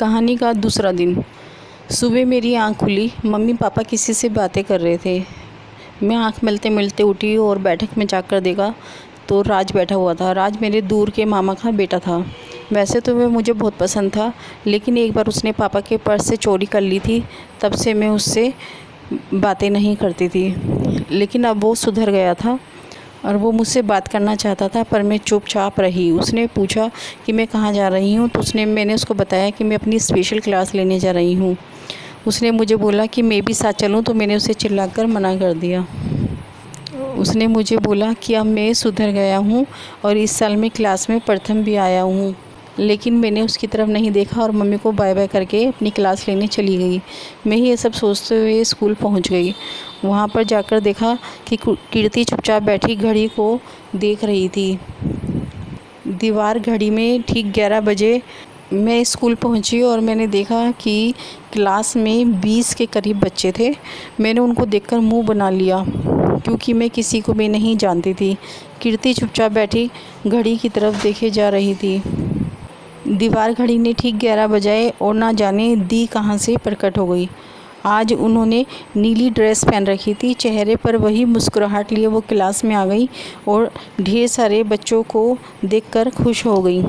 कहानी का दूसरा दिन। सुबह मेरी आंख खुली। मम्मी पापा किसी से बातें कर रहे थे। मैं आंख मिलते मिलते उठी और बैठक में जाकर देखा तो राज बैठा हुआ था। राज मेरे दूर के मामा का बेटा था। वैसे तो वह मुझे बहुत पसंद था, लेकिन एक बार उसने पापा के पर्स से चोरी कर ली थी। तब से मैं उससे बातें नहीं करती थी। लेकिन अब वो सुधर गया था और वो मुझसे बात करना चाहता था, पर मैं चुपचाप रही। उसने पूछा कि मैं कहाँ जा रही हूँ, तो मैंने उसको बताया कि मैं अपनी स्पेशल क्लास लेने जा रही हूँ। उसने मुझे बोला कि मैं भी साथ चलूँ, तो मैंने उसे चिल्लाकर मना कर दिया। उसने मुझे बोला कि अब मैं सुधर गया हूँ और इस साल मैं क्लास में प्रथम भी आया हूँ। लेकिन मैंने उसकी तरफ नहीं देखा और मम्मी को बाय बाय करके अपनी क्लास लेने चली गई। मैं ये सब सोचते हुए स्कूल पहुंच गई। वहाँ पर जाकर देखा कि कीर्ति चुपचाप बैठी घड़ी को देख रही थी। दीवार घड़ी में ठीक 11 बजे मैं स्कूल पहुंची और मैंने देखा कि क्लास में 20 के करीब बच्चे थे। मैंने उनको देखकर मुंह बना लिया, क्योंकि मैं किसी को भी नहीं जानती थी। कीर्ति चुपचाप बैठी घड़ी की तरफ देखे जा रही थी। दीवार घड़ी ने ठीक 11 बजाए और ना जाने दी कहाँ से प्रकट हो गई। आज उन्होंने नीली ड्रेस पहन रखी थी। चेहरे पर वही मुस्कुराहट लिए वो क्लास में आ गई और ढेर सारे बच्चों को देखकर खुश हो गई।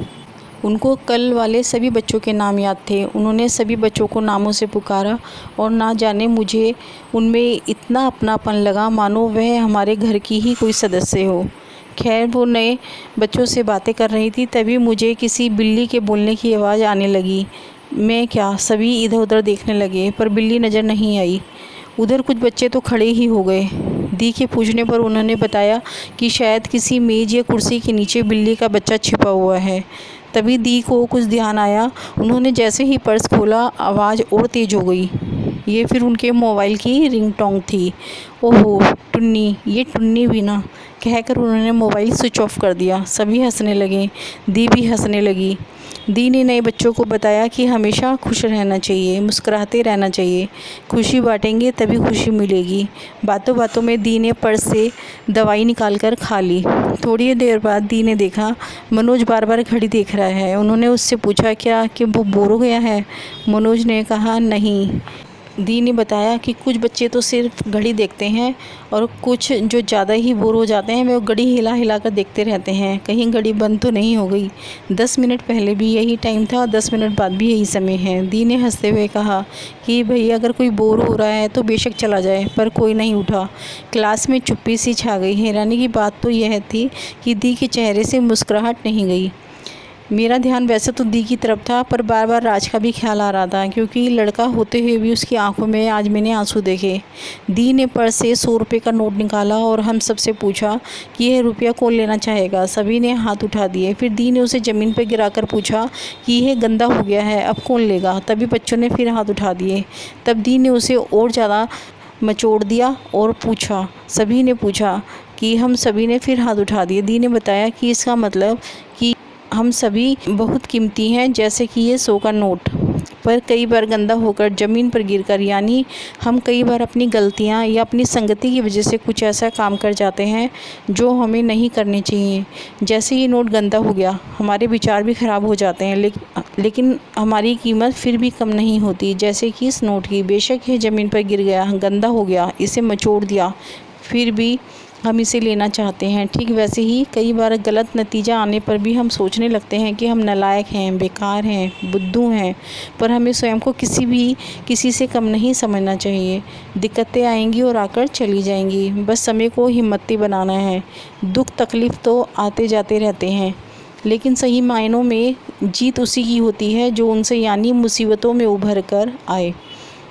उनको कल वाले सभी बच्चों के नाम याद थे। उन्होंने सभी बच्चों को नामों से पुकारा और ना जाने मुझे उनमें इतना अपनापन लगा, मानो वह हमारे घर की ही कोई सदस्य हो। खैर, वो नए बच्चों से बातें कर रही थी, तभी मुझे किसी बिल्ली के बोलने की आवाज़ आने लगी। मैं क्या, सभी इधर उधर देखने लगे, पर बिल्ली नज़र नहीं आई। उधर कुछ बच्चे तो खड़े ही हो गए। दी के पूछने पर उन्होंने बताया कि शायद किसी मेज़ या कुर्सी के नीचे बिल्ली का बच्चा छिपा हुआ है। तभी दी को कुछ ध्यान आया। उन्होंने जैसे ही पर्स खोला, आवाज़ और तेज़ हो गई। ये फिर उनके मोबाइल की रिंगटोन थी। ओहो टुन्नी, ये टुन्नी भी ना, कहकर उन्होंने मोबाइल स्विच ऑफ कर दिया। सभी हंसने लगे। दी भी हंसने लगी। दी ने नए बच्चों को बताया कि हमेशा खुश रहना चाहिए, मुस्कुराते रहना चाहिए। खुशी बांटेंगे तभी खुशी मिलेगी। बातों बातों में दी ने पर्स से दवाई निकाल कर खा ली। थोड़ी देर बाद दी ने देखा मनोज बार बार घड़ी देख रहा है। उन्होंने उससे पूछा क्या कि वो बोर हो गया है। मनोज ने कहा नहीं। दी ने बताया कि कुछ बच्चे तो सिर्फ घड़ी देखते हैं और कुछ जो ज़्यादा ही बोर हो जाते हैं, वे घड़ी हिला हिला कर देखते रहते हैं, कहीं घड़ी बंद तो नहीं हो गई। 10 मिनट पहले भी यही टाइम था और 10 मिनट बाद भी यही समय है। दी ने हंसते हुए कहा कि भैया, अगर कोई बोर हो रहा है तो बेशक चला जाए, पर कोई नहीं उठा। क्लास में चुप्पी सी छा गई। हैरानी की बात तो यह थी कि दी के चेहरे से मुस्कुराहट नहीं गई। मेरा ध्यान वैसे तो दी की तरफ था, पर बार बार राज का भी ख्याल आ रहा था, क्योंकि लड़का होते हुए भी उसकी आंखों में आज मैंने आंसू देखे। दी ने पर्स से 100 रुपये का नोट निकाला और हम सबसे पूछा कि यह रुपया कौन लेना चाहेगा। सभी ने हाथ उठा दिए। फिर दी ने उसे ज़मीन पर गिराकर पूछा कि यह गंदा हो गया है, अब कौन लेगा। तभी बच्चों ने फिर हाथ उठा दिए। तब दी ने उसे और ज़्यादा मचोड़ दिया और पूछा। सभी ने पूछा कि हम सभी ने फिर हाथ उठा दिए। दी ने बताया कि इसका मतलब कि हम सभी बहुत कीमती हैं, जैसे कि ये 100 का नोट, पर कई बार गंदा होकर ज़मीन पर गिरकर, यानी हम कई बार अपनी गलतियां या अपनी संगति की वजह से कुछ ऐसा काम कर जाते हैं जो हमें नहीं करने चाहिए। जैसे ये नोट गंदा हो गया, हमारे विचार भी ख़राब हो जाते हैं, लेकिन हमारी कीमत फिर भी कम नहीं होती, जैसे कि इस नोट की। बेशक ये ज़मीन पर गिर गया, गंदा हो गया, इसे मचोड़ दिया, फिर भी हम इसे लेना चाहते हैं। ठीक वैसे ही कई बार गलत नतीजा आने पर भी हम सोचने लगते हैं कि हम नालायक हैं, बेकार हैं, बुद्धू हैं, पर हमें स्वयं को किसी से कम नहीं समझना चाहिए। दिक्कतें आएंगी और आकर चली जाएंगी, बस समय को हिम्मती बनाना है। दुख तकलीफ़ तो आते जाते रहते हैं, लेकिन सही मायनों में जीत उसी की होती है जो उनसे, यानी मुसीबतों में उभर कर आए।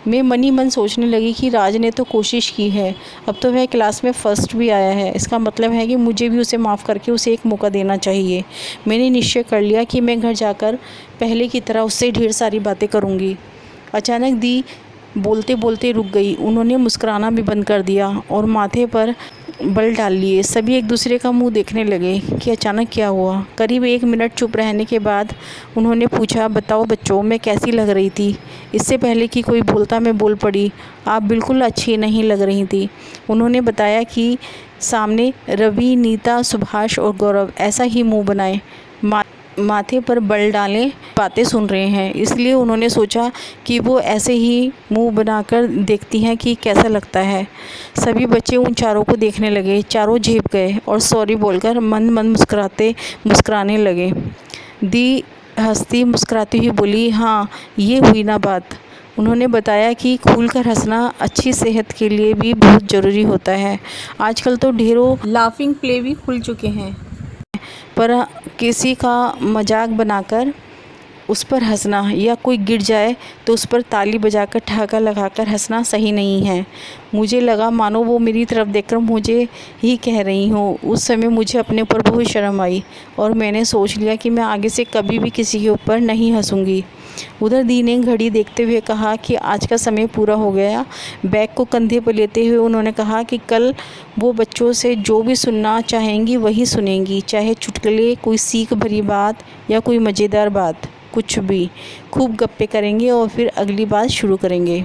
मैं मन ही मन सोचने लगी कि राज ने तो कोशिश की है, अब तो वह क्लास में फ़र्स्ट भी आया है। इसका मतलब है कि मुझे भी उसे माफ़ करके उसे एक मौका देना चाहिए। मैंने निश्चय कर लिया कि मैं घर जाकर पहले की तरह उससे ढेर सारी बातें करूँगी। अचानक दी बोलते बोलते रुक गई। उन्होंने मुस्कुराना भी बंद कर दिया और माथे पर बल डाल लिए। सभी एक दूसरे का मुंह देखने लगे कि अचानक क्या हुआ। करीब 1 मिनट चुप रहने के बाद उन्होंने पूछा, बताओ बच्चों, मैं कैसी लग रही थी। इससे पहले कि कोई बोलता मैं बोल पड़ी, आप बिल्कुल अच्छी नहीं लग रही थी। उन्होंने बताया कि सामने रवि, नीता, सुभाष और गौरव ऐसा ही मुंह बनाए माथे पर बल डालें बातें सुन रहे हैं, इसलिए उन्होंने सोचा कि वो ऐसे ही मुंह बनाकर देखती हैं कि कैसा लगता है। सभी बच्चे उन चारों को देखने लगे। चारों झेप गए और सॉरी बोलकर मंद मंद मुस्कुराने लगे। दी हंसती मुस्कुराती हुई बोली, हाँ ये हुई ना बात। उन्होंने बताया कि खुलकर हंसना अच्छी सेहत के लिए भी बहुत ज़रूरी होता है। आजकल तो ढेरों लाफिंग प्ले भी खुल चुके हैं, पर किसी का मजाक बनाकर उस पर हंसना या कोई गिर जाए तो उस पर ताली बजाकर ठहाका लगाकर हंसना सही नहीं है। मुझे लगा मानो वो मेरी तरफ देखकर मुझे ही कह रही हो। उस समय मुझे अपने ऊपर बहुत शर्म आई और मैंने सोच लिया कि मैं आगे से कभी भी किसी के ऊपर नहीं हंसूंगी। उधर दी ने घड़ी देखते हुए कहा कि आज का समय पूरा हो गया। बैग को कंधे पर लेते हुए उन्होंने कहा कि कल वो बच्चों से जो भी सुनना चाहेंगी वही सुनेंगी, चाहे चुटकुले, कोई सीख भरी बात या कोई मज़ेदार बात, कुछ भी। खूब गप्पे करेंगे और फिर अगली बात शुरू करेंगे।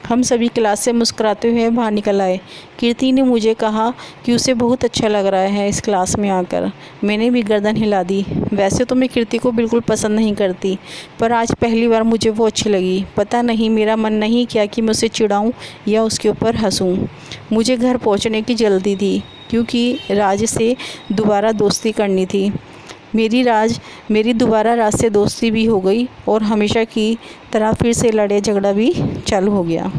हम सभी क्लास से मुस्कुराते हुए बाहर निकल आए। कीर्ति ने मुझे कहा कि उसे बहुत अच्छा लग रहा है इस क्लास में आकर। मैंने भी गर्दन हिला दी। वैसे तो मैं कीर्ति को बिल्कुल पसंद नहीं करती, पर आज पहली बार मुझे वो अच्छी लगी। पता नहीं मेरा मन नहीं किया कि मैं उसे चिढ़ाऊँ या उसके ऊपर हंसूँ। मुझे घर पहुँचने की जल्दी थी क्योंकि राज से दोबारा दोस्ती करनी थी। मेरी दोबारा राज से दोस्ती भी हो गई और हमेशा की तरह फिर से लड़ाई झगड़ा भी चालू हो गया।